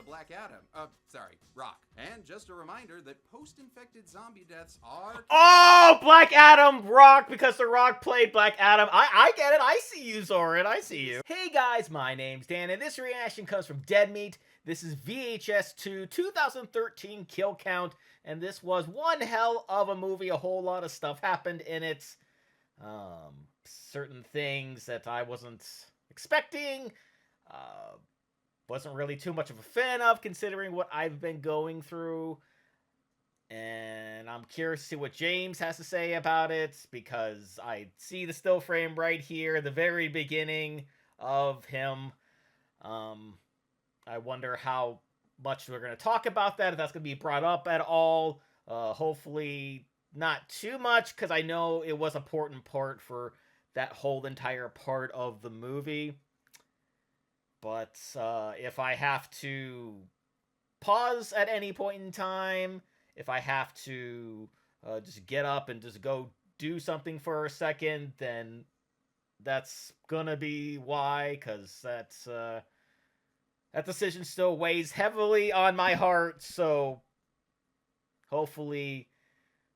Black Adam. Rock. And just a reminder that post-infected zombie deaths are... Oh, Black Adam, Rock, because The Rock played Black Adam. I get it. I see you, Zoran. I see you. Hey, guys, my name's Dan, and this reaction comes from Dead Meat. This is VHS 2, 2013 Kill Count, and this was one hell of a movie. A whole lot of stuff happened in it. Certain things that I wasn't expecting. Wasn't really too much of a fan of, considering what I've been going through. And I'm curious to see what James has to say about it, because I see the still frame right here, the very beginning of him. I wonder how much we're going to talk about that, if that's going to be brought up at all. Hopefully not too much, because I know it was an important part for that whole entire part of the movie. But if I have to pause at any point in time, if I have to just get up and just go do something for a second, then that's gonna be why, because that decision still weighs heavily on my heart. So hopefully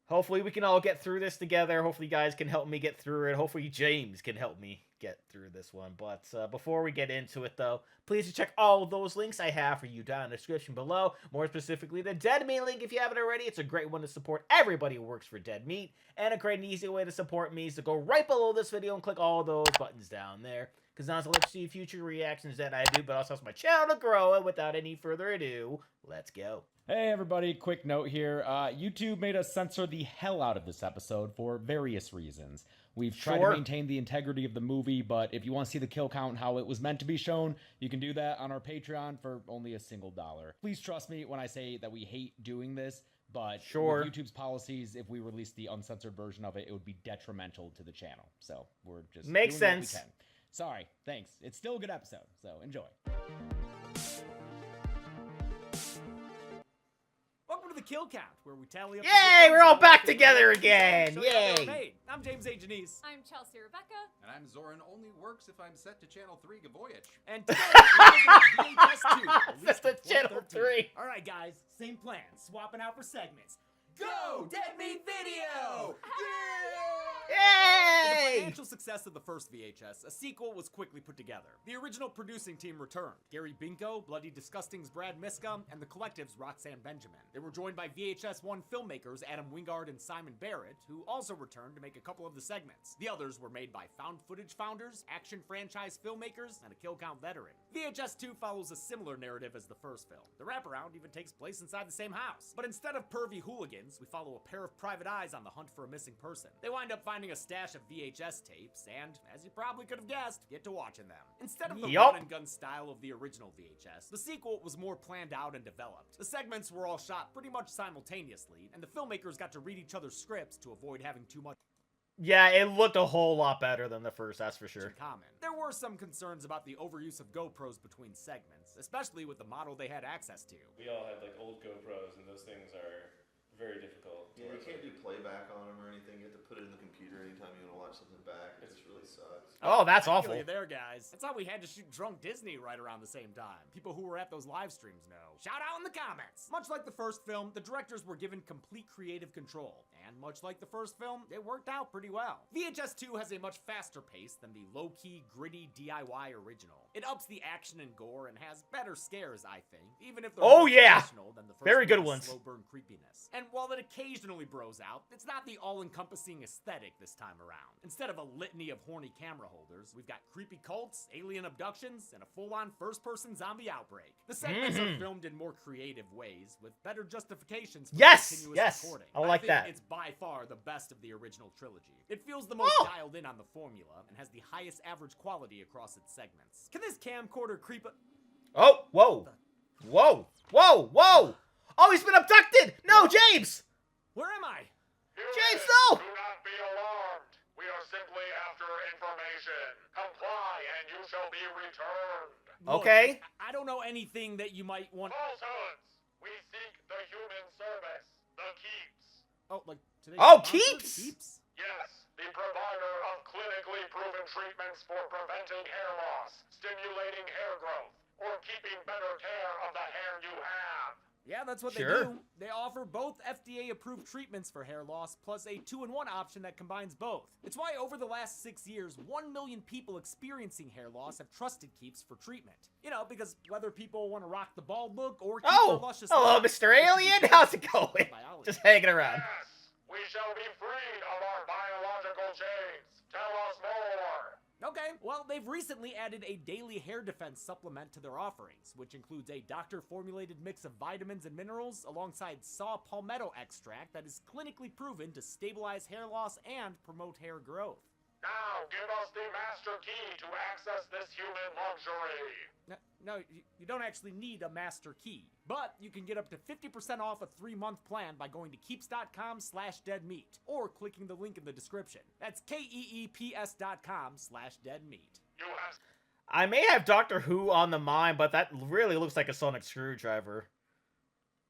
we can all get through this together. Hopefully you guys can help me get through it. Hopefully James can help me get through this one. But before we get into it, though, please check all those links I have for you down in the description below. More specifically, the Dead Meat link, if you haven't already. It's a great one to support everybody who works for Dead Meat. And a great and easy way to support me is to go right below this video and click all those buttons down there, because not only let you see future reactions that I do, but also helps my channel to grow. And without any further ado, let's go. Hey everybody, quick note here. YouTube made us censor the hell out of this episode for various reasons. We've tried to maintain the integrity of the movie, but if you want to see the kill count how it was meant to be shown, you can do that on our Patreon for only $1. Please trust me when I say that we hate doing this, but with YouTube's policies, if we release the uncensored version of it, it would be detrimental to the channel. So we're just makes doing sense. what we can. Sorry, thanks. It's still a good episode, so enjoy. Welcome to the Kill Count, where we tally up. Yay, we're all back together again. Yay. I'm James A. Janice. I'm Chelsea Rebecca. And I'm Zoran. Only works if I'm set to Channel 3 Gavoyage. And today, we're looking at VHS 2. That's the Channel 3. All right, guys, same plan. Swapping out for segments. Go! Dead Meat Video! Yay! With the financial success of the first VHS, a sequel was quickly put together. The original producing team returned. Gary Binko, Bloody Disgusting's Brad Miska, and the Collective's Roxanne Benjamin. They were joined by VHS 1 filmmakers Adam Wingard and Simon Barrett, who also returned to make a couple of the segments. The others were made by found footage founders, action franchise filmmakers, and a kill count veteran. VHS 2 follows a similar narrative as the first film. The wraparound even takes place inside the same house. But instead of pervy hooligans, we follow a pair of private eyes on the hunt for a missing person. They wind up finding a stash of VHS tapes, and, as you probably could have guessed, get to watching them. Instead of the run-and-gun style of the original VHS, the sequel was more planned out and developed. The segments were all shot pretty much simultaneously, and the filmmakers got to read each other's scripts to avoid having too much Yeah, it looked a whole lot better than the first, that's for sure. in common. There were some concerns about the overuse of GoPros between segments, especially with the model they had access to. We all had like old GoPros, and those things are very difficult. Yeah, you can't do playback on them or anything. You have to put it in the computer anytime you want to watch something back. It just really sucks. Oh, that's I awful. feel you there, guys. That's how we had to shoot Drunk Disney right around the same time. People who were at those live streams know. Shout out in the comments. Much like the first film, the directors were given complete creative control. And much like the first film, it worked out pretty well. VHS 2 has a much faster pace than the low-key, gritty DIY original. It ups the action and gore and has better scares, I think, even if they're more traditional than the first Very good one's ones. slow burn creepiness. And while it occasionally bros out, it's not the all-encompassing aesthetic this time around. Instead of a litany of horny camera holders, we've got creepy cults, alien abductions, and a full-on first-person zombie outbreak. The segments are filmed in more creative ways, with better justifications for continuous recording. I like that. It's by far the best of the original trilogy. It feels the most dialed in on the formula, and has the highest average quality across its segments. Can this camcorder creep a- Oh, whoa. Whoa. Whoa, whoa. Oh, he's been abducted. No, James. Where am I? James, no. Do not be alarmed. We are simply after information. Comply and you shall be returned. Look, Okay. I don't know anything that you might want. Falsehoods. We seek the human service. The Keeps. Oh, like today. Oh, Keeps? Keeps? Yes, the provider of clinically proven treatments for preventing hair loss, stimulating hair growth, or keeping better care of the hair you Yeah, that's what Sure. they do. They offer both FDA-approved treatments for hair loss, plus a 2-in-1 option that combines both. It's why over the last 6 years, 1 million people experiencing hair loss have trusted Keeps for treatment. You know, because whether people want to rock the bald look or keep their luscious hello, locks, Mr. Alien. How's it going? biology. Just hanging around. Yes, we shall be freed of our biological chains. Tell us more. Okay, well, they've recently added a daily hair defense supplement to their offerings, which includes a doctor-formulated mix of vitamins and minerals alongside saw palmetto extract that is clinically proven to stabilize hair loss and promote hair growth. Now give us the master key to access this human luxury. No, you don't actually need a master key, but you can get up to 50% off a 3-month plan by going to keeps.com/deadmeat or clicking the link in the description. That's keeps.com/deadmeat. You have I may have Doctor Who on the mind, but that really looks like a sonic screwdriver.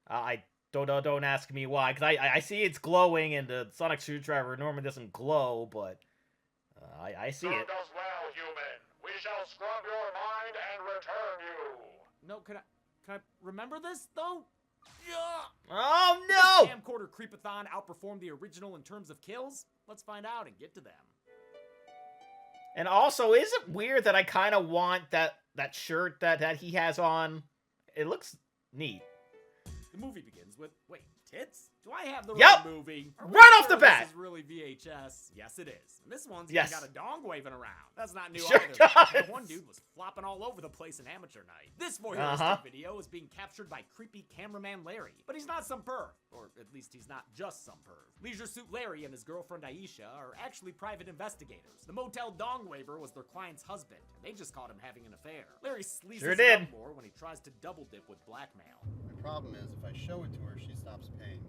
I don't ask me why, because I see it's glowing, and the sonic screwdriver normally doesn't glow, but I see it. served us well, human. We shall scrub your mind and return you. No, can I remember this though? Yeah. Oh no! Camcorder Creepathon outperformed the original in terms of kills? Let's find out and get to them. And also, is it weird that I kind of want that shirt that he has on? It looks neat. The movie begins with, wait, tits? Do I have the Yep. right movie? Are we Right off sure the bat. This is really VHS. Yes, it is. And this one's Yes. even got a dong waving around. That's not new Sure either. does. That one dude was flopping all over the place in amateur night. This voyeuristic Uh-huh. video is being captured by creepy cameraman Larry. But he's not some perv. Or at least he's not just some perv. Leisure Suit Larry and his girlfriend Aisha are actually private investigators. The motel dong waver was their client's husband, and they just caught him having an affair. Larry sleazes Sure it did. up more when he tries to double dip with blackmail. My problem is, if I show it to her, she stops paying me.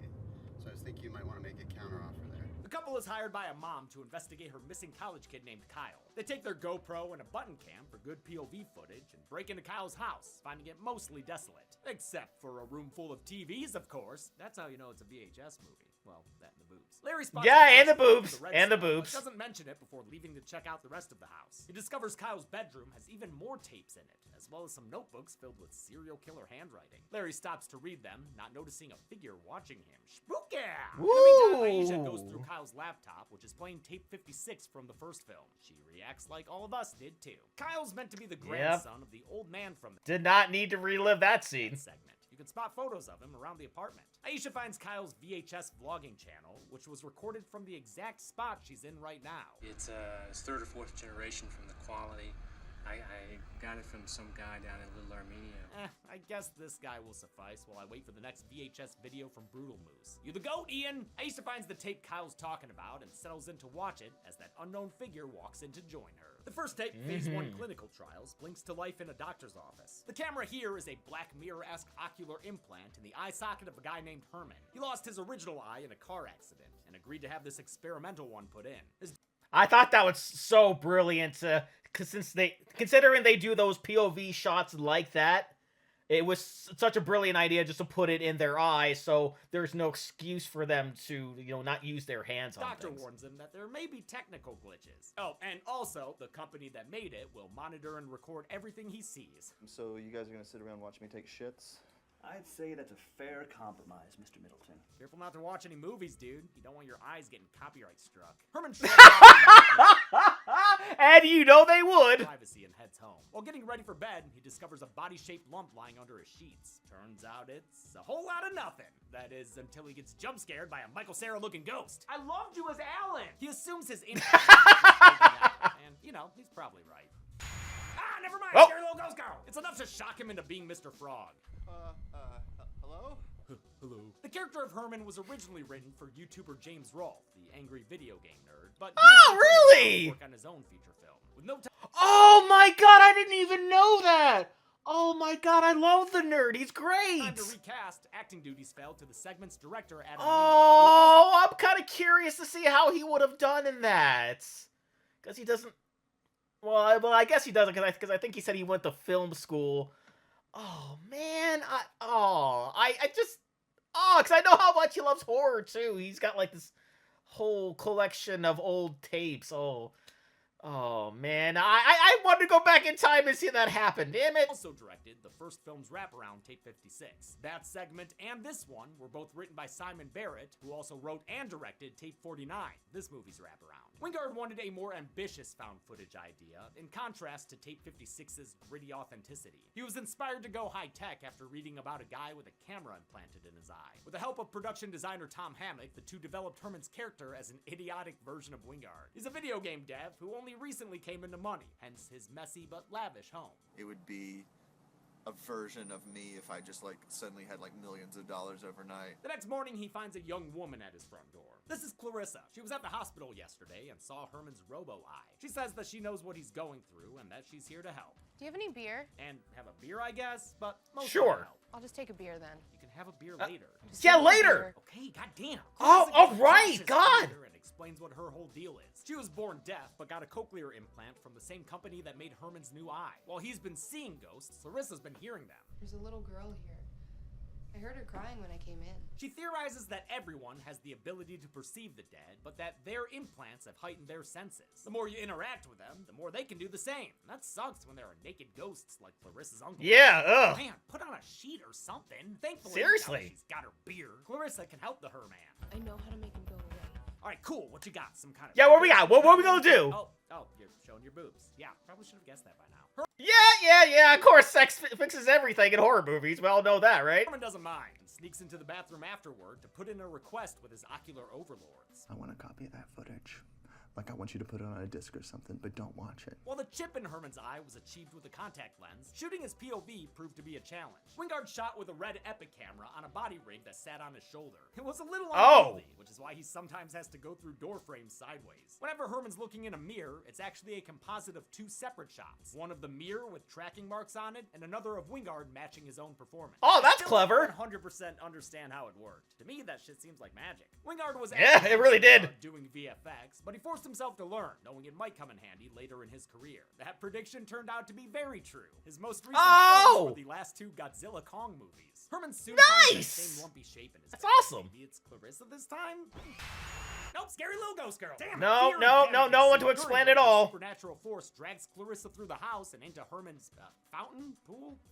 So I was thinking you might want to make a counteroffer there. The couple is hired by a mom to investigate her missing college kid named Kyle. They take their GoPro and a button cam for good POV footage and break into Kyle's house, finding it mostly desolate. Except for a room full of TVs, of course. That's how you know it's a VHS movie. Well, that and the boobs. Larry spots Yeah, a and the flashlight with boobs, red and the stuff, but boobs. doesn't mention it before leaving to check out the rest of the house. He discovers Kyle's bedroom has even more tapes in it, as well as some notebooks filled with serial killer handwriting. Larry stops to read them, not noticing a figure watching him. Spooky! In the meantime, Aisha goes through Kyle's laptop, which is playing tape 56 from the first film. She reacts like all of us did too. Kyle's meant to be the grandson of the old man from the Did not need to relive that scene. segment. You can spot photos of him around the apartment. Aisha finds Kyle's VHS vlogging channel, which was recorded from the exact spot she's in right now. It's third or fourth generation from the quality. I got it from some guy down in Little Armenia. I guess this guy will suffice while I wait for the next VHS video from Brutal Moose. You the goat, Ian? Aisha finds the tape Kyle's talking about and settles in to watch it as that unknown figure walks in to join her. The first tape, Phase 1 clinical trials, blinks to life in a doctor's office. The camera here is a Black Mirror-esque ocular implant in the eye socket of a guy named Herman. He lost his original eye in a car accident and agreed to have this experimental one put in. His I thought that was so brilliant, considering they do those POV shots like that, it was such a brilliant idea just to put it in their eye, so there's no excuse for them to, not use their hands on doctor things. warns him that there may be technical glitches. Oh, and also, the company that made it will monitor and record everything he sees. So you guys are gonna sit around and watch me take shits? I'd say that's a fair compromise, Mr. Middleton. Careful not to watch any movies, dude. You don't want your eyes getting copyright struck. Herman And you know they would. privacy and heads home. While getting ready for bed, he discovers a body-shaped lump lying under his sheets. Turns out it's a whole lot of nothing. That is, until he gets jump-scared by a Michael Cera-looking ghost. I loved you as Alan! He assumes his instinct and, he's probably right. Ah, never mind! Oh. Scary little ghost girl! It's enough to shock him into being Mr. Frog. Hello? Hello. The character of Herman was originally written for YouTuber James Rolfe, the angry video game nerd, but Oh, really? work on his own feature film. With no time Oh my god, I didn't even know that! Oh my god, I love the nerd, he's great! to recast, acting duties fell to the segment's director, Adam Oh, I'm kind of curious to see how he would have done in that. Because he doesn't... Well, I guess he doesn't, because I think he said he went to film school. Oh, man. Because I know how much he loves horror, too. He's got, this whole collection of old tapes. Oh, Oh, man. I want to go back in time and see that happen. Damn it. Also directed the first film's wraparound, Tape 56. That segment and this one were both written by Simon Barrett, who also wrote and directed Tape 49, this movie's wraparound. Wingard wanted a more ambitious found footage idea, in contrast to Tape 56's gritty authenticity. He was inspired to go high-tech after reading about a guy with a camera implanted in his eye. With the help of production designer Tom Hammock, the two developed Herman's character as an idiotic version of Wingard. He's a video game dev who only recently came into money, hence his messy but lavish home. It would be a version of me if I just suddenly had millions of dollars overnight. The next morning, he finds a young woman at his front door. This is Clarissa. She was at the hospital yesterday and saw Herman's robo-eye. She says that she knows what he's going through and that she's here to help. Do you have any beer? And have a beer, I guess, but most Sure. help. I'll just take a beer then. You can have a beer later. Yeah, later. Okay, goddamn. Oh, Clarissa all gets right, Josh's God. computer and explains what her whole deal is. She was born deaf, but got a cochlear implant from the same company that made Herman's new eye. While he's been seeing ghosts, Clarissa's been hearing them. There's a little girl here. I heard her crying when I came in. She theorizes that everyone has the ability to perceive the dead, but that their implants have heightened their senses. The more you interact with them, the more they can do the same. And that sucks when there are naked ghosts like Clarissa's uncle. Yeah, ugh. Man, put on a sheet or something. Thankfully, Seriously. now that she's got her beer, Clarissa can help the Herman. I know how to make him go away. All right, cool. What you got? Some kind of... Yeah, what we got? What we gonna do? Oh, you're showing your boobs. Yeah, probably should have guessed that by now. Yeah, of course, sex fixes everything in horror movies. We all know that, right? Herman doesn't mind and sneaks into the bathroom afterward to put in a request with his ocular overlords. I want a copy of that footage. I want you to put it on a disc or something, but don't watch it. While the chip in Herman's eye was achieved with a contact lens, shooting his POV proved to be a challenge. Wingard shot with a red Epic camera on a body rig that sat on his shoulder. It was a little unwieldy, which is why he sometimes has to go through door frames sideways. Whenever Herman's looking in a mirror, it's actually a composite of two separate shots. One of the mirror with tracking marks on it, and another of Wingard matching his own performance. Oh, that's Still clever. 100% understand how it worked. To me, that shit seems like magic. Wingard was Yeah, it really did. doing VFX, but he forced himself to learn, knowing it might come in handy later in his career. That prediction turned out to be very true. His most recent films were the last two Godzilla Kong movies. Herman soon finds that same lumpy shape in his That's face. awesome. Maybe it's Clarissa this time? Nope, scary little ghost girl. Damn it. No, Fear and no, panic no one ensue to explain during it all. which a supernatural force drags Clarissa through the house and into Herman's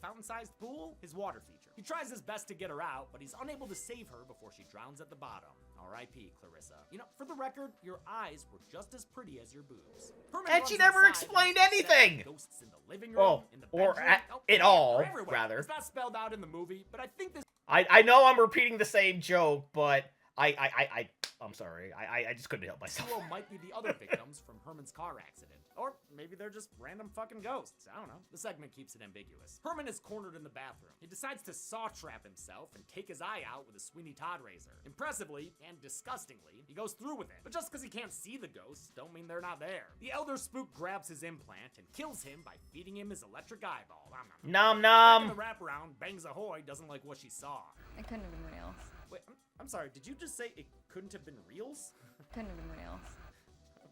fountain-sized pool? His water feature. He tries his best to get her out, but he's unable to save her before she drowns at the bottom. R.I.P. Clarissa. You know, for the record, your eyes were just as pretty as your boobs. Herman And runs she never inside explained and sees anything. Ghosts in the living room, in the or bedroom, at all, they're everywhere. rather. It's not spelled out in the movie, but I think this I know I'm repeating the same joke, but I'm sorry. I just couldn't help myself. duo might be the other victims from Herman's car accident. Or maybe they're just random fucking ghosts. I don't know. The segment keeps it ambiguous. Herman is cornered in the bathroom. He decides to saw trap himself and take his eye out with a Sweeney Todd razor. Impressively and disgustingly, he goes through with it. But just because he can't see the ghosts, don't mean they're not there. The elder spook grabs his implant and kills him by feeding him his electric eyeball. Nom Back in nom. the wraparound, Bangs Ahoy doesn't like what she saw. It couldn't have been real. Wait, I'm sorry, did you just say it couldn't have been reals? Couldn't have been real.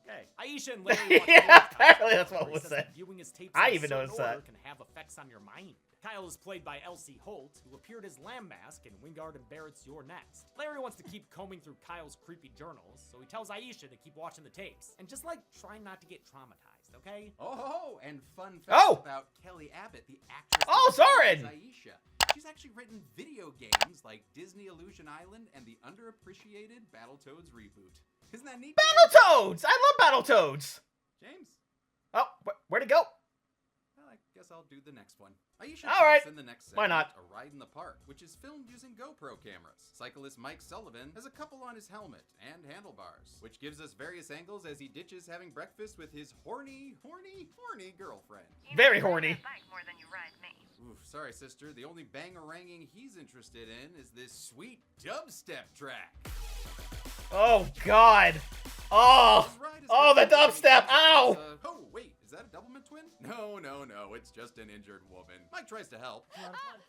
Okay. Aisha and Larry watch Yeah, Kyle, apparently that's what where he was says said. that viewing his tapes I in a even certain noticed that. order can have effects on your mind. Kyle is played by Elsie Holt, who appeared as Lamb Mask in Wingard and Barrett's You're Next. Larry wants to keep combing through Kyle's creepy journals, so he tells Aisha to keep watching the tapes. And just try not to get traumatized, okay? Oh, and fun fact about Kelly Abbott, the actress. Oh, who Soren! plays Aisha. She's actually written video games like Disney Illusion Island and the underappreciated Battletoads reboot. Isn't that neat? Battletoads! I love Battletoads! James? Oh, where'd it go? Well, I guess I'll do the next one. Aisha All right. talks in the next Why segment, not? A Ride in the Park, which is filmed using GoPro cameras. Cyclist Mike Sullivan has a couple on his helmet and handlebars, which gives us various angles as he ditches having breakfast with his horny girlfriend. Very horny. More than you ride me. Oof, sorry, sister. The only bangaranging he's interested in is this sweet dubstep track. Oh, God. Oh, the dubstep. Ow. Oh, wait. Is that a Doublemint twin? No. It's just an injured woman. Mike tries to help.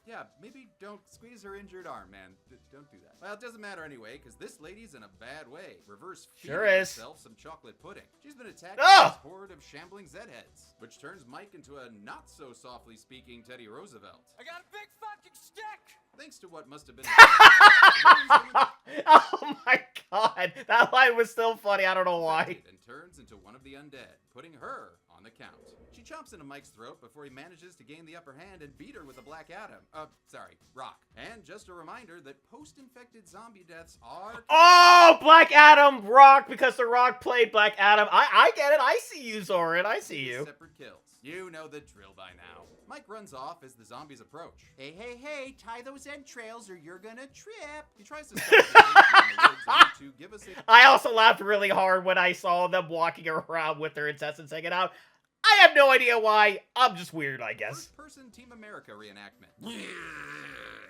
Yeah, maybe don't squeeze her injured arm, man. Don't do that. Well, it doesn't matter anyway, because this lady's in a bad way. Reverse feeding Sure is. herself some chocolate pudding. She's been attacked by this horde of shambling Zedheads, which turns Mike into a not-so-softly speaking Teddy Roosevelt. I got a big fucking stick! Thanks to what must have been Oh, my God, that line was still funny. I don't know why. And turns into one of the undead, putting her on the count. She chomps into Mike's throat before he manages to gain the upper hand and beat her with a Black Adam. Rock. And just a reminder that post-infected zombie deaths are... Oh, Black Adam, Rock, because The Rock played Black Adam. I get it. I see you, Zoran. I see you. Separate kills. You know the drill by now. Mike runs off as the zombies approach. Hey, tie those entrails or you're gonna trip. He tries to stop the in the woods only to give us a... I also laughed really hard when I saw them walking around with their intestines hanging out. I have no idea why. I'm just weird, I guess. First-person Team America reenactment.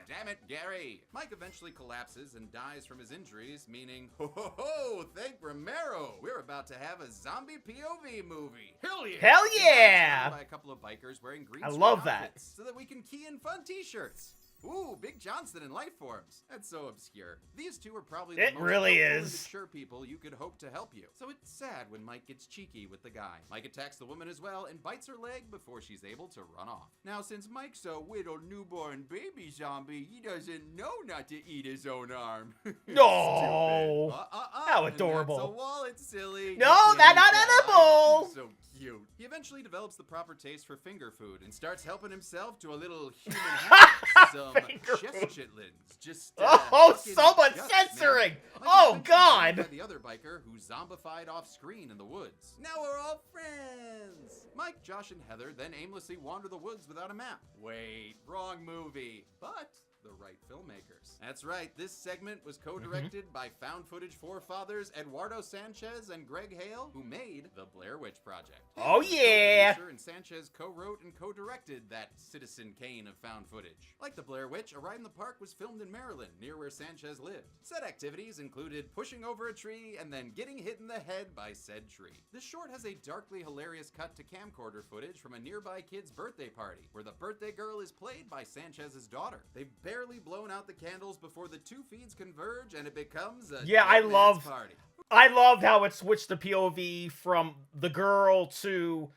Damn it, Gary. Mike eventually collapses and dies from his injuries, meaning, ho, thank Romero. We're about to have a zombie POV movie. Hell yeah. Hell yeah. By a couple of bikers wearing green I love that. outfits so that we can key in fun t-shirts. Ooh, Big Johnston in life forms. That's so obscure. These two are probably the most really helpful and is. mature people you could hope to help you. So it's sad when Mike gets cheeky with the guy. Mike attacks the woman as well and bites her leg before she's able to run off. Now, since Mike's a little newborn baby zombie, he doesn't know not to eat his own arm. No. How adorable. And that's a wallet, silly. No, that's not edible. So cute. He eventually develops the proper taste for finger food and starts helping himself to a little human hand. Some chest chitlins. Just so much censoring. Oh God. By the other biker who zombified off screen in the woods. Now we're all friends. Mike, Josh, and Heather then aimlessly wander the woods without a map. Wait, wrong movie. But the right filmmakers. That's right, this segment was co-directed by found footage forefathers Eduardo Sanchez and Greg Hale, who made The Blair Witch Project. Oh yeah! And Sanchez co-wrote and co-directed that Citizen Kane of found footage. Like The Blair Witch, A Ride in the Park was filmed in Maryland, near where Sanchez lived. Set activities included pushing over a tree and then getting hit in the head by said tree. This short has a darkly hilarious cut to camcorder footage from a nearby kid's birthday party, where the birthday girl is played by Sanchez's daughter. They've barely blown out the candles before the two feeds converge and it becomes a party. I loved how it switched the POV from the girl to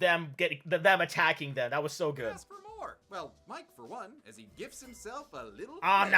them attacking them. That was so good. Ask for more. Well, Mike for one, as he gifts himself a little nom.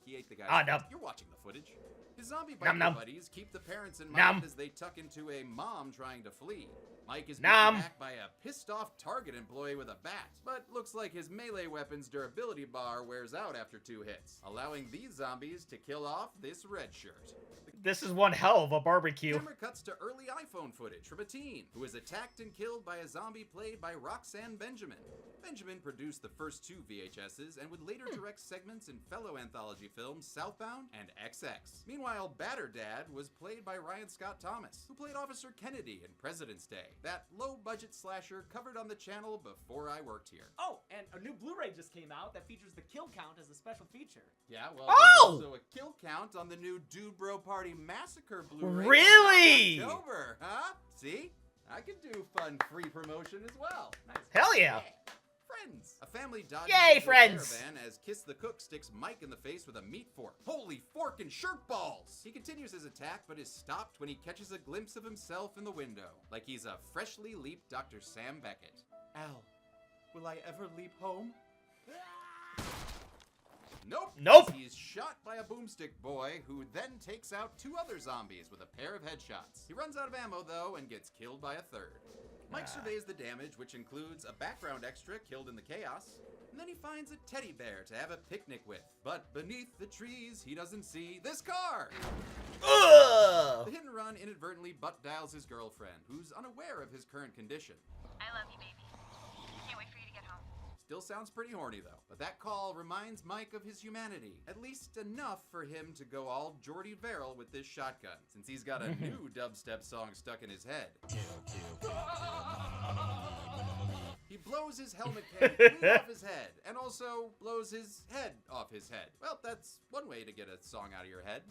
He ate the guy's You're watching the footage. His zombie biker buddies keep the parents in mind as they tuck into a mom trying to flee. Mike is beaten back by a pissed-off Target employee with a bat, but looks like his melee weapon's durability bar wears out after 2 hits, allowing these zombies to kill off this red shirt. This is one hell of a barbecue. The camera cuts to early iPhone footage from a teen who is attacked and killed by a zombie played by Roxanne Benjamin. Benjamin produced the first 2 VHSs and would later direct segments in fellow anthology films Southbound and XX. Meanwhile, Batter Dad was played by Ryan Scott Thomas, who played Officer Kennedy in President's Day, that low-budget slasher covered on the channel before I worked here. Oh, and a new Blu-ray just came out that features the kill count as a special feature. Yeah, well, there's also a kill count on the new Dude Bro Party Massacre Blu-ray. Really? October, huh? See? I can do fun free promotion as well. Nice. Hell yeah. Friends. A family dodges Yay, into friends. a caravan as Kiss the Cook sticks Mike in the face with a meat fork. Holy fork and shirt balls! He continues his attack, but is stopped when he catches a glimpse of himself in the window, like he's a freshly leaped Dr. Sam Beckett. Al, will I ever leap home? Nope. He's shot by a boomstick boy who then takes out 2 other zombies with a pair of headshots. He runs out of ammo though and gets killed by a 3rd. Mike surveys the damage, which includes a background extra killed in the chaos, and then he finds a teddy bear to have a picnic with. But beneath the trees, he doesn't see this car! Ugh! The hit and run inadvertently butt dials his girlfriend, who's unaware of his current condition. I love you, baby. Can't wait for you to get home. Still sounds pretty horny though, but that call reminds Mike of his humanity. At least enough for him to go all Jordy Verrill with this shotgun, since he's got a new dubstep song stuck in his head. He blows his helmet case clean off his head, and also blows his head off his head. Well, that's one way to get a song out of your head.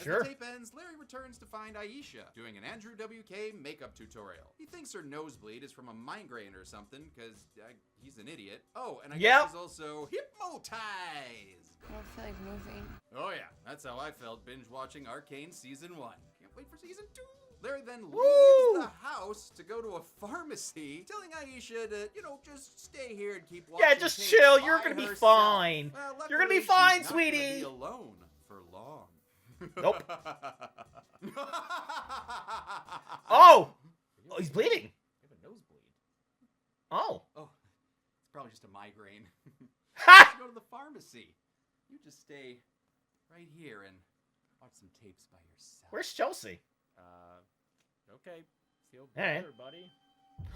Sure. As the tape ends, Larry returns to find Aisha doing an Andrew WK makeup tutorial. He thinks her nosebleed is from a migraine or something, because he's an idiot. Oh, and I guess he's also hypnotized. I don't feel like moving. Oh yeah, that's how I felt binge watching Arcane Season 1. Can't wait for Season 2. Larry then leaves Woo! the house to go to a pharmacy, telling Aisha to, just stay here and keep watching. Yeah, just tapes chill. by You're gonna be herself. fine. Well, You're gonna be luckily, fine, she's not gonna sweetie. be alone for long. Nope. Oh! Oh, he's bleeding. You have a nosebleed. Oh. Oh, it's probably just a migraine. Ha! Go to the pharmacy. You just stay right here and watch some tapes by yourself. Where's Chelsea? Okay. Feel All right. better, buddy.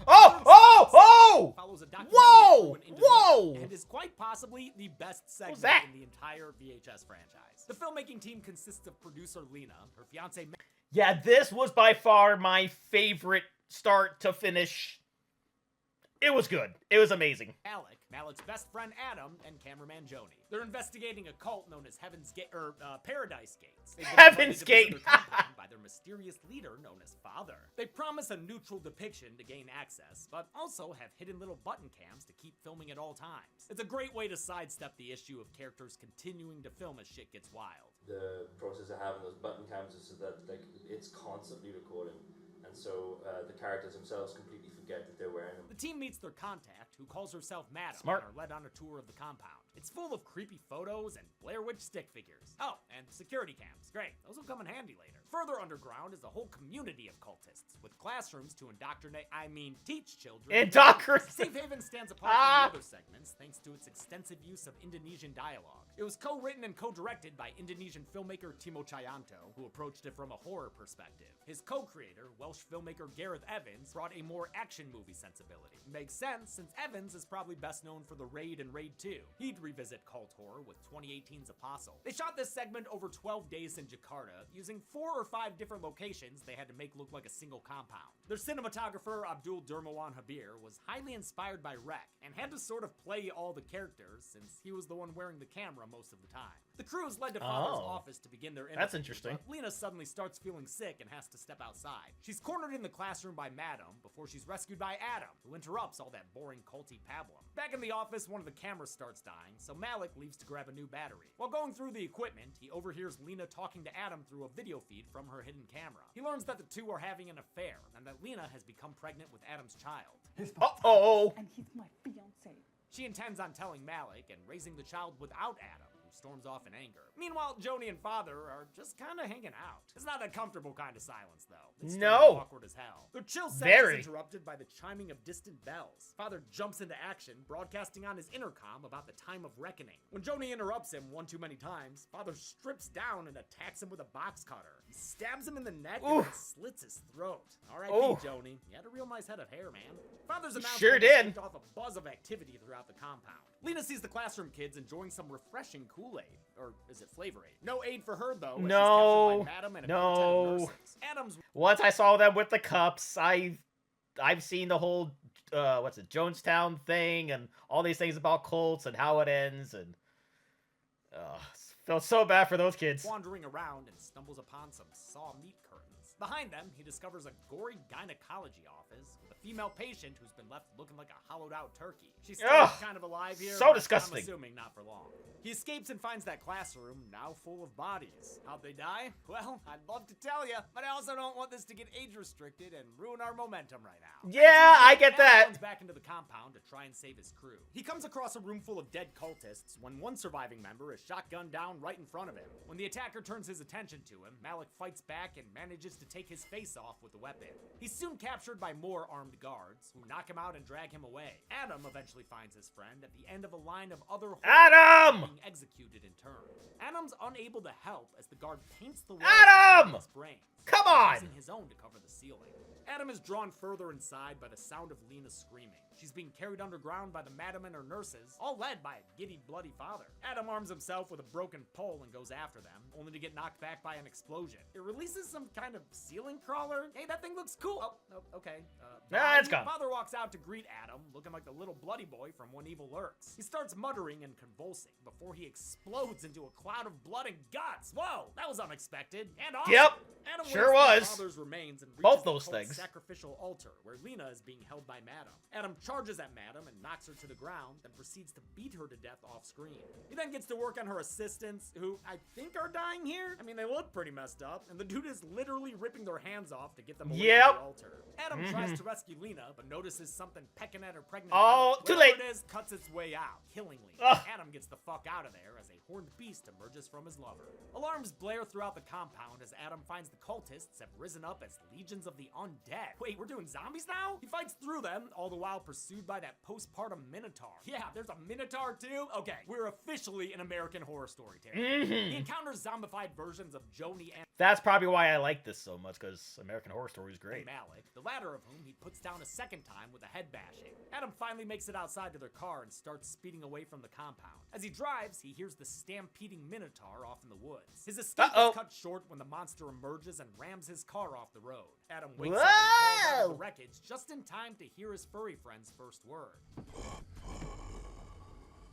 Oh! Oh! Oh! Follows a documentary Whoa! crew in Indonesia Whoa! And is quite possibly the best segment that? in the entire VHS franchise. The filmmaking team consists of producer Lena, her fiance Yeah, this was by far my favorite start to finish. It was good. It was amazing. Malik's best friend Adam, and cameraman Joni. They're investigating a cult known as Paradise Gates. They've been Heaven's invited to visit Gate. their compound by their mysterious leader known as Father. They promise a neutral depiction to gain access, but also have hidden little button cams to keep filming at all times. It's a great way to sidestep the issue of characters continuing to film as shit gets wild. The process of having those button cams is so that it's constantly recording. And so the characters themselves completely forget that they're wearing them. The team meets their contact, who calls herself Madam, Smart. and are led on a tour of the compound. It's full of creepy photos and Blair Witch stick figures. Oh, and security cams. Great, those will come in handy later. Further underground is a whole community of cultists, with classrooms to teach children. Indoctrinate. Safe Haven stands apart from the other segments thanks to its extensive use of Indonesian dialogue. It was co-written and co-directed by Indonesian filmmaker Timo Chayanto, who approached it from a horror perspective. His co-creator, Welsh filmmaker Gareth Evans, brought a more action movie sensibility. Makes sense, since Evans is probably best known for The Raid and Raid 2. He'd revisit cult horror with 2018's Apostle. They shot this segment over 12 days in Jakarta, using 4 or 5 different locations they had to make look like a single compound. Their cinematographer, Abdul Dermawan Habir, was highly inspired by Rec, and had to sort of play all the characters, since he was the one wearing the camera most of the time. The crew is led to Father's office to begin their interview. That's interesting. But Lena suddenly starts feeling sick and has to step outside. She's cornered in the classroom by Madam before she's rescued by Adam, who interrupts all that boring culty pablum. Back in the office, one of the cameras starts dying, so Malik leaves to grab a new battery. While going through the equipment, he overhears Lena talking to Adam through a video feed from her hidden camera. He learns that the two are having an affair, and that Lena has become pregnant with Adam's child. Uh-oh. And he's my fiance. She intends on telling Malik and raising the child without Adam, who storms off in anger. Meanwhile, Joni and Father are just kind of hanging out. It's not a comfortable kind of silence, though. It's still awkward as hell. Their chill set is interrupted by the chiming of distant bells. Father jumps into action, broadcasting on his intercom about the time of reckoning. When Joni interrupts him one too many times, Father strips down and attacks him with a box cutter. He stabs him in the neck and then slits his throat. R.I.P. Joni. You had a real nice head of hair, man. Father's announcement kicked off a buzz of activity throughout the compound. Lena sees the classroom kids enjoying some refreshing Kool-Aid. Or is it Flavor Aid? No aid for her, though. No. Madam and a Adam's Once I saw them with the cups, I've seen the whole Jonestown thing and all these things about cults and how it ends, and felt so bad for those kids. Wandering around and stumbles upon some saw meat curtains. Behind them, he discovers a gory gynecology office with a female patient who's been left looking like a hollowed out turkey. She's still kind of alive here. So disgusting. I'm assuming not for long. He escapes and finds that classroom now full of bodies. How'd they die? Well, I'd love to tell you, but I also don't want this to get age restricted and ruin our momentum right now. Yeah, I get that. Runs back into the compound to try and save his crew. He comes across a room full of dead cultists when one surviving member is shotgunned down right in front of him. When the attacker turns his attention to him, Malik fights back and manages to take his face off with the weapon. He's soon captured by more armed guards, who knock him out and drag him away. Adam eventually finds his friend at the end of a line of other Adam! being executed in turn. Adam's unable to help as the guard paints the wall Adam! with his brains. Come on! Using his own to cover the ceiling. Adam is drawn further inside by the sound of Lena screaming. She's being carried underground by the madam and her nurses, all led by a giddy, bloody father. Adam arms himself with a broken pole and goes after them, only to get knocked back by an explosion. It releases some kind of ceiling crawler. Hey, that thing looks cool. Oh, okay. It's gone. Father walks out to greet Adam, looking like the little bloody boy from When Evil Lurks. He starts muttering and convulsing before he explodes into a cloud of blood and guts. Whoa, that was unexpected and awesome. Yep, Adam sure waits was. for Father's remains and Both reaches those the cult's things. sacrificial altar where Lena is being held by Madam. Adam charges at Madam and knocks her to the ground, then proceeds to beat her to death off screen. He then gets to work on her assistants, who I think are dying here. I mean, they look pretty messed up, and the dude is literally ripping ripping their hands off to get them away Yep. from the altar. Adam tries to rescue Lena, but notices something pecking at her pregnant Oh, belly. too Whatever late. it is, cuts its way out, killing Lena. Ugh. Adam gets the fuck out of there as a horned beast emerges from his lover. Alarms blare throughout the compound as Adam finds the cultists have risen up as legions of the undead. Wait, we're doing zombies now? He fights through them, all the while pursued by that postpartum minotaur. Yeah, there's a minotaur too? Okay, we're officially an American Horror Story territory. He encounters zombified versions of Joni and That's probably why I like this so much, because American Horror Story is great. Malik, the latter of whom he puts down a second time with a head bashing. Adam finally makes it outside to their car and starts speeding away from the compound. As he drives, he hears the stampeding minotaur off in the woods. His escape is cut short when the monster emerges and rams his car off the road. Adam wakes up and falls out of the wreckage just in time to hear his furry friend's first word.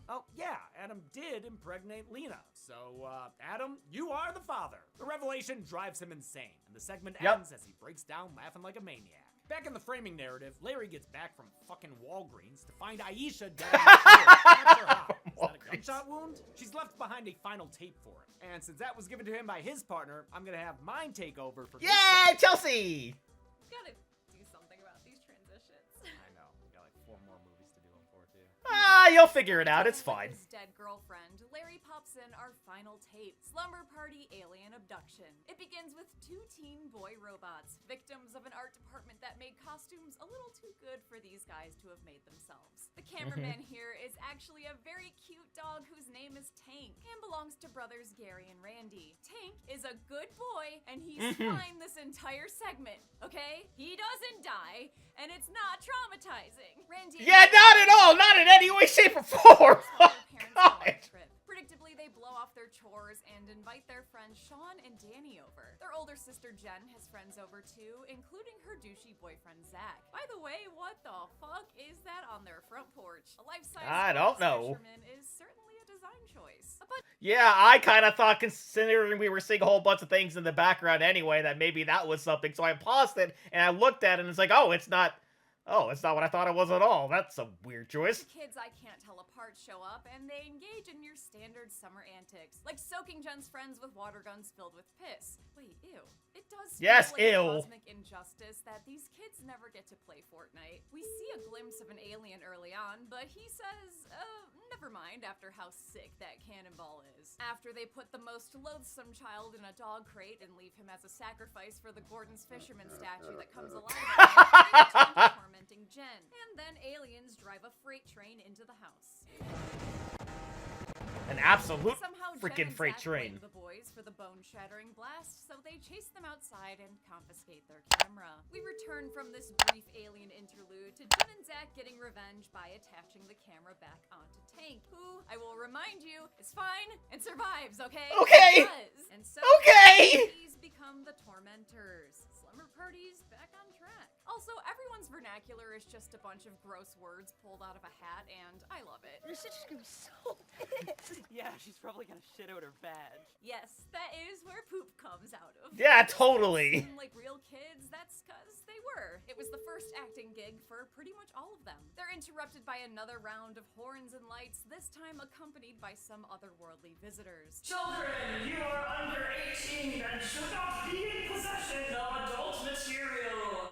Oh, yeah, Adam did impregnate Lena. So, Adam, you are the father. The revelation drives him insane, and the segment ends as he breaks down laughing like a maniac. Back in the framing narrative, Larry gets back from fucking Walgreens to find Aisha dead on the floor. Not sure how. Is that a gunshot wound? She's left behind a final tape for him. And since that was given to him by his partner, I'm gonna have mine take over for this Yay, segment. Chelsea! Gotta do something about these transitions. I know. We got like 4 more movies to do them for, too. Ah, you'll figure it out. It's fine. His dead girlfriend, Larry pops in our final tape, Slumber Party Alien Abduction. It begins with 2 teen boy robots, victims of an art department that made costumes a little too good for these guys to have made themselves. The cameraman here is actually a very cute dog whose name is Tank and belongs to brothers Gary and Randy. Tank is a good boy and he's fine this entire segment, okay? He doesn't die and it's not traumatizing. Randy Yeah, not at all. Not in any way, shape, or form. Oh, God. Predictably, they blow off their chores and invite their friends Sean and Danny over. Their older sister Jen has friends over too, including her douchey boyfriend Zach. By the way, what the fuck is that on their front porch? A life-size I don't know. fisherman is certainly a design choice. Yeah, I kind of thought, considering we were seeing a whole bunch of things in the background anyway, that maybe that was something. So I paused it, and I looked at it, and it's like, oh, it's not what I thought it was at all. That's a weird choice. The kids I can't tell apart show up, and they engage in your standard summer antics, like soaking Jen's friends with water guns filled with piss. Wait, ew. It does feel Yes, like a ew. cosmic injustice that these kids never get to play Fortnite. We see a glimpse of an alien early on, but he says, never mind after how sick that cannonball is. After they put the most loathsome child in a dog crate and leave him as a sacrifice for the Gordon's Fisherman statue that comes alive again, they return to tormenting Jen. And then aliens drive a freight train into the house. An absolute Somehow freaking Jen and freight Zach train. blame the boys for the bone-shattering blast, so they chase them outside and confiscate their camera. We return from this brief alien interlude to Jen and Zach getting revenge by attaching the camera back onto Tank, who, I will remind you, is fine and survives, okay? Okay! He does. And so Okay! these become the tormentors. Slumber Party's back on track. Also, everyone's vernacular is just a bunch of gross words pulled out of a hat, and I love it. Your sister's gonna be so pissed. Yeah, she's probably gonna shit out her badge. Yes, that is where poop comes out of. Yeah, totally. Seem like real kids, that's cause they were. It was the first acting gig for pretty much all of them. They're interrupted by another round of horns and lights, this time accompanied by some otherworldly visitors. Children, you are under 18 and should not be in possession of adult material.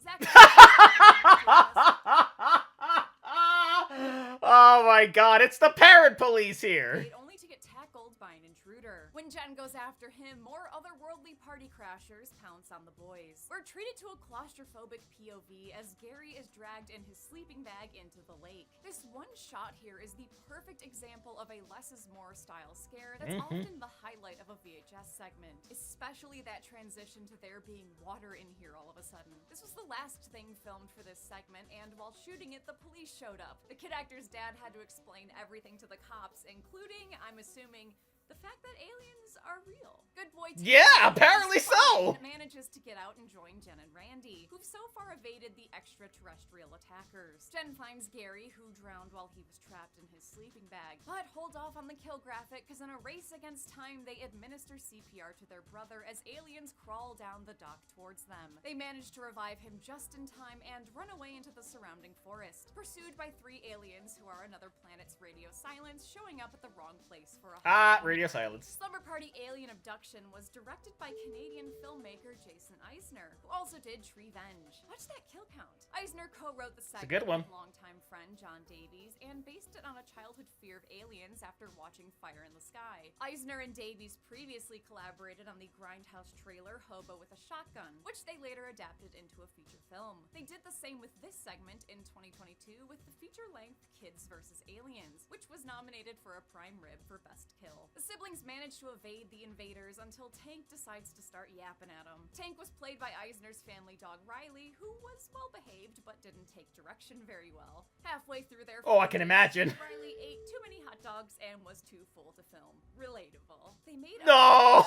Oh my god, it's the parent police here. Only to get tackled by an intruder. When Jen goes after him, more otherworldly party crashers pounce on the boys. We're treated to a claustrophobic POV as Gary is dragged in his sleeping bag into the lake. This one shot here is the perfect example of a less is more style scare that's often the highlight of a VHS segment, especially that transition to there being water in here all of a sudden. This was the last thing filmed for this segment, and while shooting it, the police showed up. The kid actor's dad had to explain everything to the cops, including, I'm assuming, the fact that aliens are real. Good boy. Yeah, apparently so. Manages to get out and join Jen and Randy, who've so far evaded the extraterrestrial attackers. Jen finds Gary, who drowned while he was trapped in his sleeping bag, but hold off on the kill graphic because in a race against time, they administer CPR to their brother as aliens crawl down the dock towards them. They manage to revive him just in time and run away into the surrounding forest, pursued by 3 aliens who are another planet's radio silence showing up at the wrong place for a radio silence. Slumber Party Alien Abduction was directed by Canadian filmmaker Jason Eisner, who also did Treevenge. Watch that kill count. Eisner co-wrote the segment good one. with longtime friend John Davies and based it on a childhood fear of aliens after watching Fire in the Sky. Eisner and Davies previously collaborated on the Grindhouse trailer Hobo with a Shotgun, which they later adapted into a feature film. They did the same with this segment in 2022 with the feature-length Kids vs. Aliens, which was nominated for a prime rib for Best Kill. The siblings managed to evade the invaders until Tank decides to start yapping at them. Tank was played by Eisner's family dog Riley, who was well-behaved but didn't take direction very well. Halfway through their I can imagine. Riley ate too many hot dogs and was too full to film. Relatable. They made No!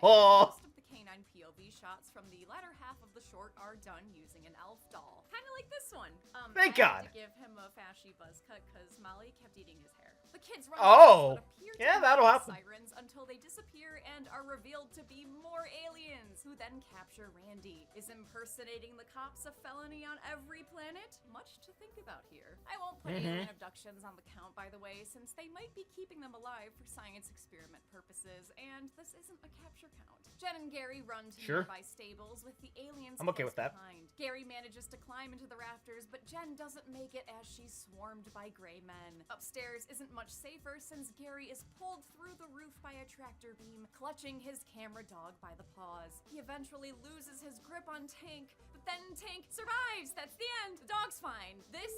Most of the canine POV shots from the latter half of the short are done using an elf doll. Kind of like this one. Thank I God. had to give him a fashy buzz cut because Molly kept eating his hair. The kids run Oh. what appear to Yeah, be that'll happen. sirens until they disappear and are revealed to be more aliens, who then capture Randy. Is impersonating the cops a felony on every planet? Much to think about here. I won't put alien abductions on the count, by the way, since they might be keeping them alive for science experiment purposes, and this isn't a capture count. Jen and Gary run to nearby stables with the aliens I'm okay close with that. behind. Gary manages to climb into the rafters, but Jen doesn't make it as she's swarmed by gray men. Upstairs isn't much safer since Gary is pulled through the roof by a tractor beam, clutching his camera dog by the paws. He eventually loses his grip on Tank, but then Tank survives. That's the end. The dog's fine. This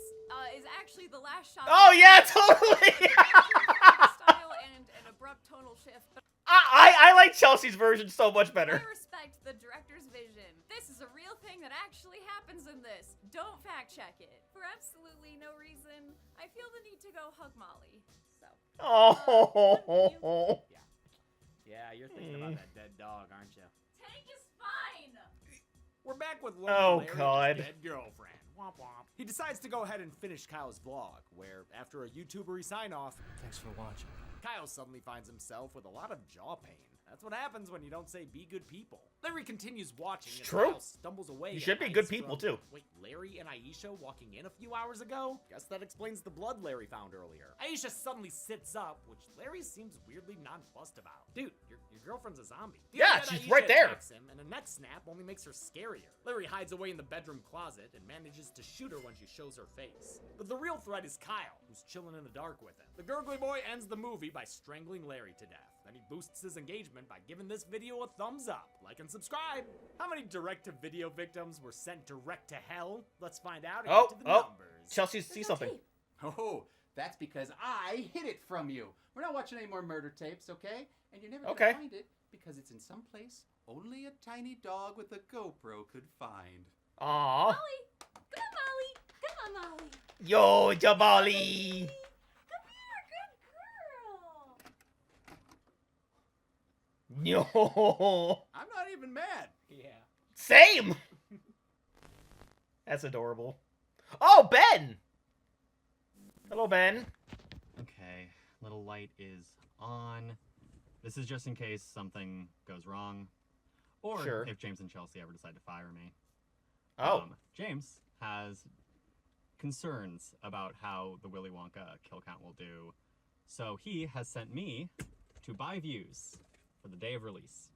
is actually the last shot. Oh yeah, totally. Style and an abrupt tonal shift, but I like Chelsea's version so much better. I respect the director's vision. This is a real thing that actually happens in this. Don't fact check it. For absolutely no reason, I feel the need to go hug Molly. So. Oh. Yeah, you're thinking about that dead dog, aren't you? Tank is fine. We're back with Oh, Larry and God. his dead girlfriend. Womp womp. He decides to go ahead and finish Kyle's vlog, where after a YouTuber sign-off, Thanks for watching. Kyle suddenly finds himself with a lot of jaw pain. That's what happens when you don't say be good people. Larry continues watching as true. Kyle stumbles away. You at should be heights good people, from- too. Wait, Larry and Aisha walking in a few hours ago? Guess that explains the blood Larry found earlier. Aisha suddenly sits up, which Larry seems weirdly nonplussed about. Dude, your girlfriend's a zombie. The Yeah, other she's Aisha right there. attacks him, and a neck snap only makes her scarier. Larry hides away in the bedroom closet and manages to shoot her when she shows her face. But the real threat is Kyle, who's chilling in the dark with him. The Gurgly Boy ends the movie by strangling Larry to death. Then he boosts his engagement by giving this video a thumbs up. Like and subscribe. How many direct-to-video victims were sent direct to hell? Let's find out and get to the numbers. Chelsea, see something. Oh, that's because I hid it from you. We're not watching any more murder tapes, okay? And you're never Okay. gonna find it because it's in some place only a tiny dog with a GoPro could find. Aww. Molly, come on, Molly. Come on, Molly. Yo, Jabali. Come here, good girl. Yo. I'm not even mad. Yeah. Same. That's adorable. Oh, Ben. Hello, Ben. Okay, little light is on. This is just in case something goes wrong. Or Sure. if James and Chelsea ever decide to fire me. Oh. James has concerns about how the Willy Wonka kill count will do. So he has sent me to buy views for the day of release.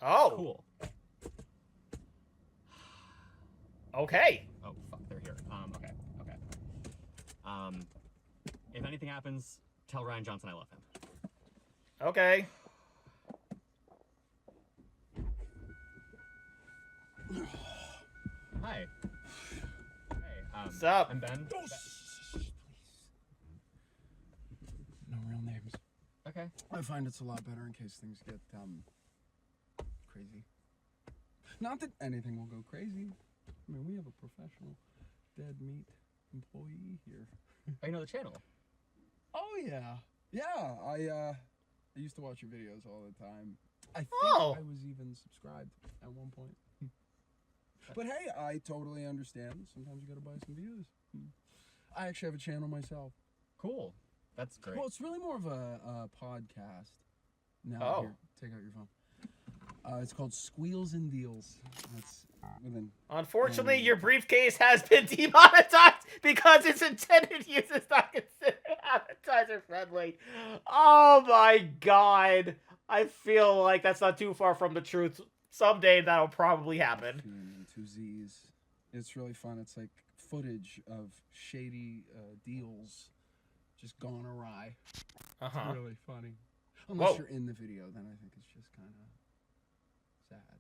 Oh. Cool. Okay. Oh, fuck, they're here. Okay. If anything happens, tell Ryan Johnson I love him. Okay. Hi. Hey, What's up? I'm Ben. No real names. Okay. I find it's a lot better in case things get crazy. Not that anything will go crazy. I mean, we have a professional dead meat employee here. Oh, you know the channel? Oh yeah, yeah. I used to watch your videos all the time. I think Oh. I was even subscribed at one point. But hey, I totally understand. Sometimes you gotta buy some views. I actually have a channel myself. Cool. That's great. Well, it's really more of a podcast. Now, Oh. here, take out your phone. It's called Squeals and Deals. That's within. Unfortunately, your briefcase has been demonetized because its intended use is not considered. Sanitizer friendly. Oh my god. I feel like that's not too far from the truth. Someday that'll probably happen. Two Z's. It's really fun. It's like footage of shady deals just gone awry. It's really funny. Unless you're in the video, then I think it's just kind of sad.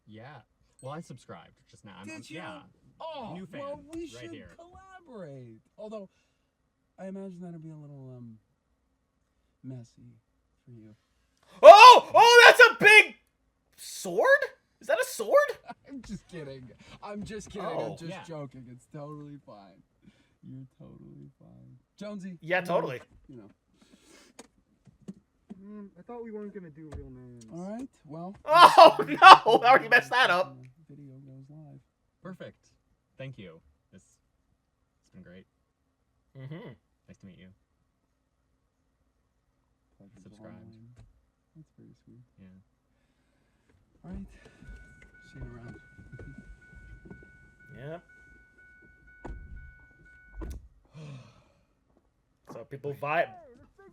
Yeah. Well, I subscribed just now. Did you? Yeah. Oh, New fan well, we right should here. collaborate. Although, I imagine that'd be a little messy for you. Oh, that's a big sword? Is that a sword? I'm just kidding. I'm just joking. It's totally fine. You're totally fine. Jonesy. Yeah, totally. You know. I thought we weren't gonna do real names. All right. Well. Oh no! I already messed that up. Video goes live. Perfect. Thank you. It's been great. Mm-hmm. Nice to meet you. Pleasure's Subscribed. all mine. That's very sweet. Yeah. All right. See you around. Yeah. So people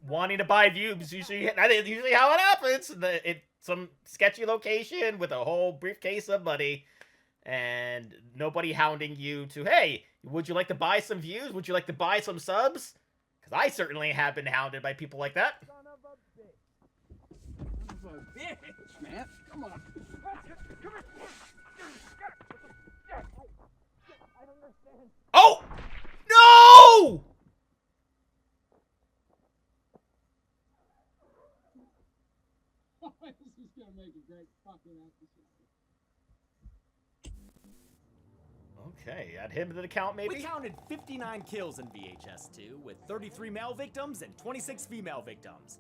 wanting to buy views. That is usually how it happens. Some sketchy location with a whole briefcase of money, and nobody hounding you to, hey, would you like to buy some views? Would you like to buy some subs? Because I certainly have been hounded by people like that. Son of a bitch, man. Come on. Come here. I don't understand. Oh! No! This is gonna make a great fucking episode. Okay, add him to the count, maybe? We counted 59 kills in VHS2, with 33 male victims and 26 female victims.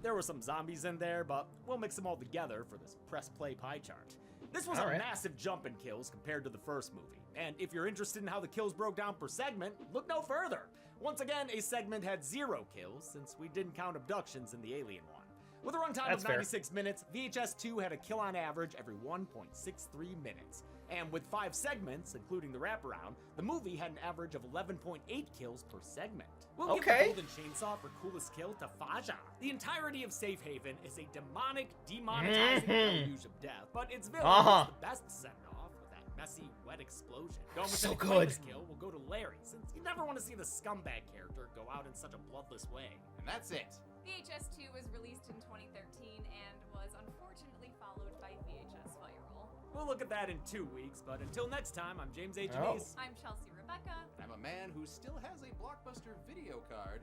There were some zombies in there, but we'll mix them all together for this press play pie chart. This was a massive jump in kills compared to the first movie, and if you're interested in how the kills broke down per segment, look no further. Once again, a segment had 0 kills, since we didn't count abductions in the Alien one. With a runtime of 96 minutes, VHS2 had a kill on average every 1.63 minutes. And with 5 segments, including the wraparound, the movie had an average of 11.8 kills per segment. We'll give the Golden Chainsaw for coolest kill to Faja. The entirety of Safe Haven is a demonic, demonetizing deluge of death, but its villain is the best send-off with that messy, wet explosion. Going with So the good. kill, we'll go to Larry, since you never want to see the scumbag character go out in such a bloodless way. And that's it. VHS2 was released in 2013 and was unfortunately followed by VHS Viral. We'll look at that in 2 weeks, but until next time, I'm James A. Oh. Janice. I'm Chelsea Rebecca. I'm a man who still has a Blockbuster video card.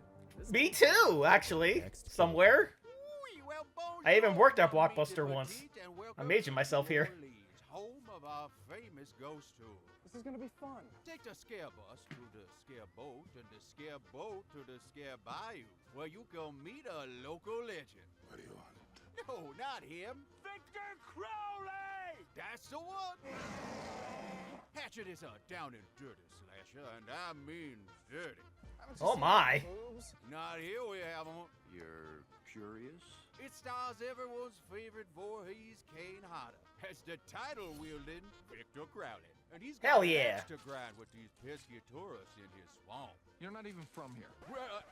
Me too, actually. Somewhere. I even worked at Blockbuster once. I'm aging myself here. Home of our famous ghost tour. This is gonna be fun. Take the scare bus to the scare boat and the scare boat to the scare bayou, where you can meet a local legend. What do you want? No, not him. Victor Crowley! That's the one! Hatchet is a down and dirty slasher, and I mean dirty. Oh my. Not here we have him. You're curious? It stars everyone's favorite Voorhees Kane Hodder as the title-wielding Victor Crowley. And he's got Hell yeah. to grind with these pesky tourists in his swamp. You're not even from here. Yeah,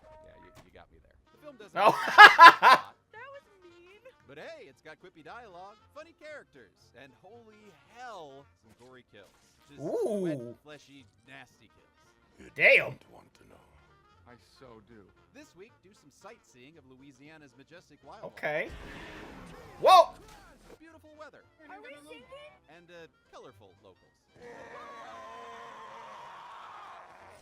you got me there. The film doesn't Oh. that was mean. But hey, it's got quippy dialogue, funny characters, and holy hell, some gory kills. Just Ooh. wet, fleshy, nasty kills. You Damn. don't want to know. I so do. This week, do some sightseeing of Louisiana's majestic wildlife. Okay. Whoa! Beautiful weather. Are we singing? And colorful locals.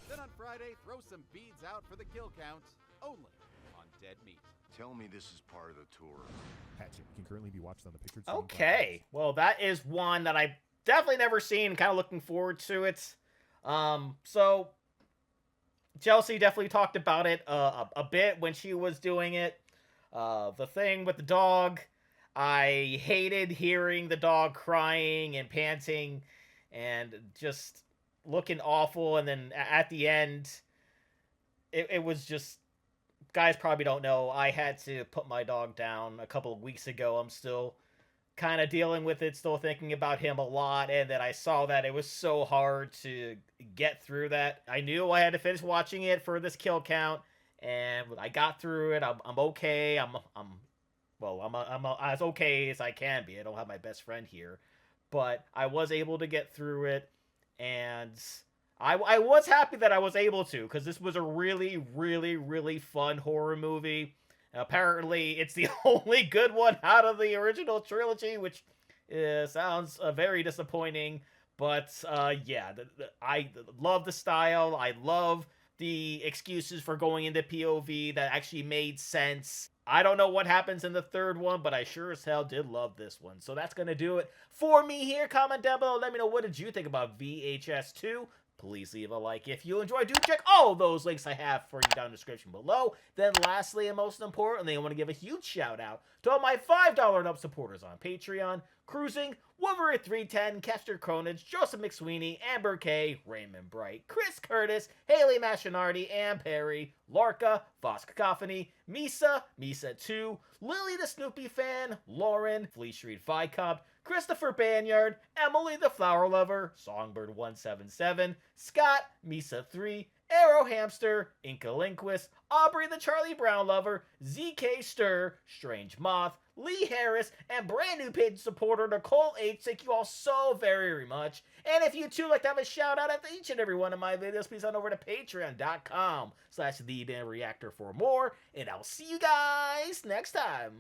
Then on Friday, throw some beads out for the kill count, only on Dead Meat. Tell me this is part of the tour. Hatchet can currently be watched on the pictured Okay. Well, that is one that I've definitely never seen. Kind of looking forward to it. So Chelsea definitely talked about it a bit when she was doing it. The thing with the dog, I hated hearing the dog crying and panting and just looking awful. And then at the end, it was just, guys probably don't know, I had to put my dog down a couple of weeks ago. I'm still kind of dealing with it, still thinking about him a lot, and then I saw that it was so hard to get through that. I knew I had to finish watching it for this kill count, and I got through it. I'm okay. I'm as okay as I can be. I don't have my best friend here, but I was able to get through it, and I was happy that I was able to, because this was a really, really, really fun horror movie. Apparently, it's the only good one out of the original trilogy, which sounds very disappointing. But yeah, I love the style. I love the excuses for going into POV that actually made sense. I don't know what happens in the third one, but I sure as hell did love this one. So that's going to do it for me here. Comment down below. Let me know, what did you think about VHS 2? Please leave a like if you enjoyed. Do check all those links I have for you down in the description below. Then lastly, and most importantly, I want to give a huge shout out to all my $5 and up supporters on Patreon: Cruising, Wolverine 310, Kester Cronage, Joseph McSweeney, Amber K, Raymond Bright, Chris Curtis, Haley Machinardi, Ann Perry, Larka, Voss Cacophony, Misa 2, Lily the Snoopy Fan, Lauren, Fleet Street Vicomp, Christopher Banyard, Emily the Flower Lover, Songbird 177, Scott, Misa 3, Arrow Hamster, Inca Linquist, Aubrey the Charlie Brown Lover, ZK Stir, Strange Moth, Lee Harris, and brand new page supporter Nicole H. Thank you all so very much. And if you too like to have a shout out at each and every one of my videos, please head over to patreon.com/TheDamnReactor for more. And I'll see you guys next time.